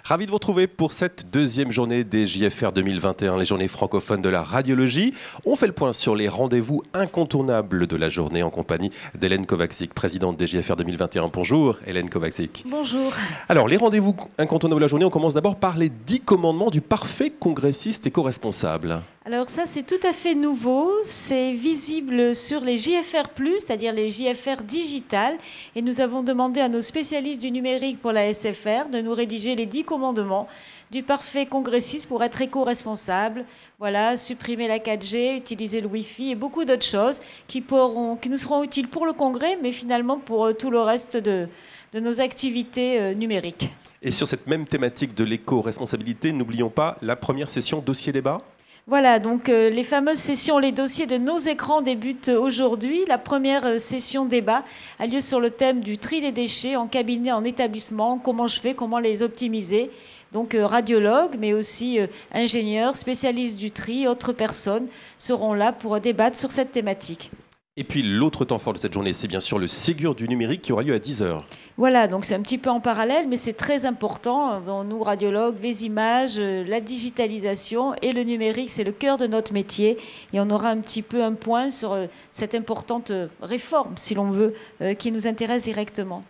Ravi de vous retrouver pour cette deuxième journée des JFR 2021, les journées francophones de la radiologie. On fait le point sur les rendez-vous incontournables de la journée en compagnie d'Hélène Kovačič, présidente des JFR 2021. Bonjour Hélène Kovačič. Bonjour. Alors les rendez-vous incontournables de la journée, on commence d'abord par les 10 commandements du parfait congressiste éco-responsable. Alors ça c'est tout à fait nouveau, c'est visible sur les JFR+, c'est-à-dire les JFR digitales, et nous avons demandé à nos spécialistes du numérique pour la SFR de nous rédiger les 10 commandements du parfait congressiste pour être éco-responsable. Voilà, supprimer la 4G, utiliser le Wi-Fi et beaucoup d'autres choses qui nous seront utiles pour le congrès, mais finalement pour tout le reste de nos activités numériques. Et sur cette même thématique de l'éco-responsabilité, n'oublions pas la première session dossier-débat. Voilà, donc les fameuses sessions, les dossiers de nos écrans débutent aujourd'hui. La première session débat a lieu sur le thème du tri des déchets en cabinet, en établissement, comment je fais, comment les optimiser. Donc radiologues, mais aussi ingénieurs, spécialistes du tri, autres personnes seront là pour débattre sur cette thématique. Et puis l'autre temps fort de cette journée, c'est bien sûr le Ségur du numérique qui aura lieu à 10h. Voilà, donc c'est un petit peu en parallèle, mais c'est très important. Nous, radiologues, les images, la digitalisation et le numérique, c'est le cœur de notre métier. Et on aura un petit peu un point sur cette importante réforme, si l'on veut, qui nous intéresse directement.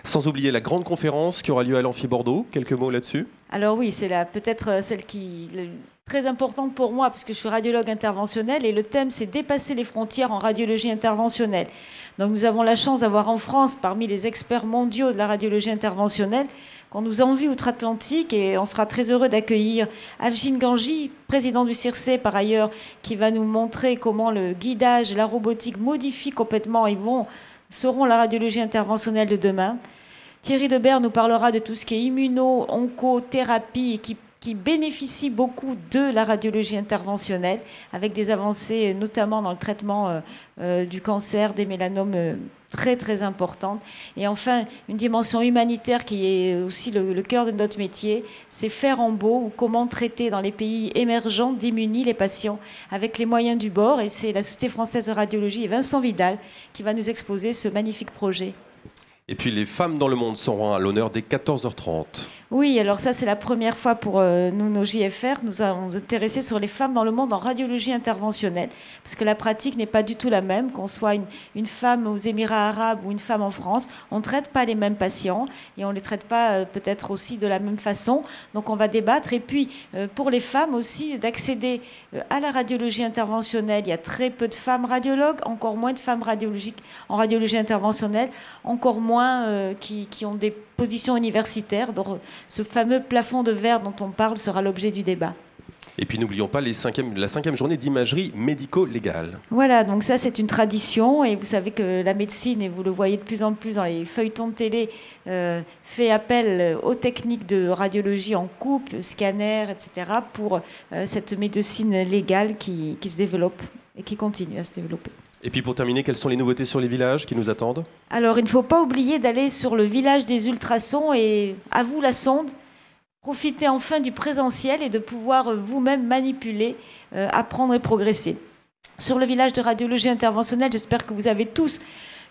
Sans oublier la grande conférence qui aura lieu à l'Amphi Bordeaux. Quelques mots là-dessus? Alors oui, c'est peut-être celle très importante pour moi, parce que je suis radiologue interventionnel, et le thème, c'est dépasser les frontières en radiologie interventionnelle. Donc nous avons la chance d'avoir en France, parmi les experts mondiaux de la radiologie interventionnelle, qu'on nous envie outre-Atlantique, et on sera très heureux d'accueillir Avjin Ganji, président du CIRSE par ailleurs, qui va nous montrer comment le guidage et la robotique modifient complètement seront la radiologie interventionnelle de demain. Thierry Debert nous parlera de tout ce qui est immuno-oncothérapie qui bénéficie beaucoup de la radiologie interventionnelle, avec des avancées notamment dans le traitement du cancer, des mélanomes très très importantes. Et enfin, une dimension humanitaire qui est aussi le cœur de notre métier, c'est faire en beau ou comment traiter dans les pays émergents, démunis les patients avec les moyens du bord. Et c'est la Société française de radiologie et Vincent Vidal qui va nous exposer ce magnifique projet. Et puis les femmes dans le monde seront à l'honneur dès 14h30. Oui, alors ça c'est la première fois pour nous, nos JFR. Nous allons nous intéresser sur les femmes dans le monde en radiologie interventionnelle, parce que la pratique n'est pas du tout la même, qu'on soit une femme aux Émirats arabes ou une femme en France. On ne traite pas les mêmes patients et on ne les traite pas peut-être aussi de la même façon. Donc on va débattre. Et puis pour les femmes aussi, d'accéder à la radiologie interventionnelle. Il y a très peu de femmes radiologues, encore moins de femmes radiologiques en radiologie interventionnelle, encore moins qui ont des positions universitaires. Donc, ce fameux plafond de verre dont on parle sera l'objet du débat. Et puis n'oublions pas la 5e journée d'imagerie médico-légale. Voilà, donc ça c'est une tradition, et vous savez que la médecine, et vous le voyez de plus en plus dans les feuilletons de télé, fait appel aux techniques de radiologie en coupe, scanner, etc. pour cette médecine légale qui se développe et qui continue à se développer. Et puis pour terminer, quelles sont les nouveautés sur les villages qui nous attendent? Alors il ne faut pas oublier d'aller sur le village des ultrasons, et à vous la sonde. Profitez enfin du présentiel et de pouvoir vous-même manipuler, apprendre et progresser. Sur le village de radiologie interventionnelle, j'espère que vous avez tous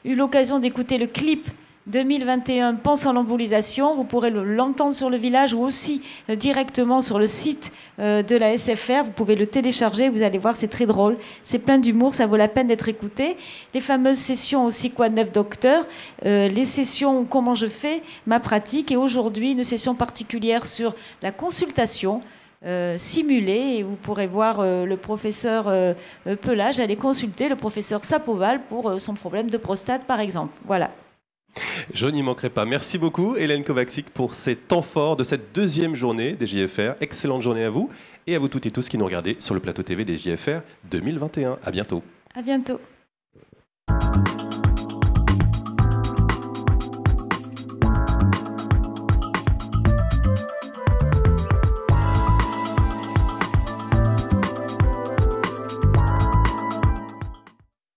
eu l'occasion d'écouter le clip 2021 Pense en l'embolisation. Vous pourrez l'entendre sur le village ou aussi directement sur le site de la SFR. Vous pouvez le télécharger, vous allez voir, c'est très drôle. C'est plein d'humour, ça vaut la peine d'être écouté. Les fameuses sessions aussi Quoi de neuf docteur, les sessions Comment je fais, ma pratique, et aujourd'hui une session particulière sur la consultation simulée, et vous pourrez voir le professeur Pelage aller consulter le professeur Sapoval pour son problème de prostate par exemple. Voilà. Je n'y manquerai pas. Merci beaucoup Hélène Kovačič pour ces temps forts de cette deuxième journée des JFR. Excellente journée à vous et à vous toutes et tous qui nous regardez sur le plateau TV des JFR 2021. À bientôt. À bientôt.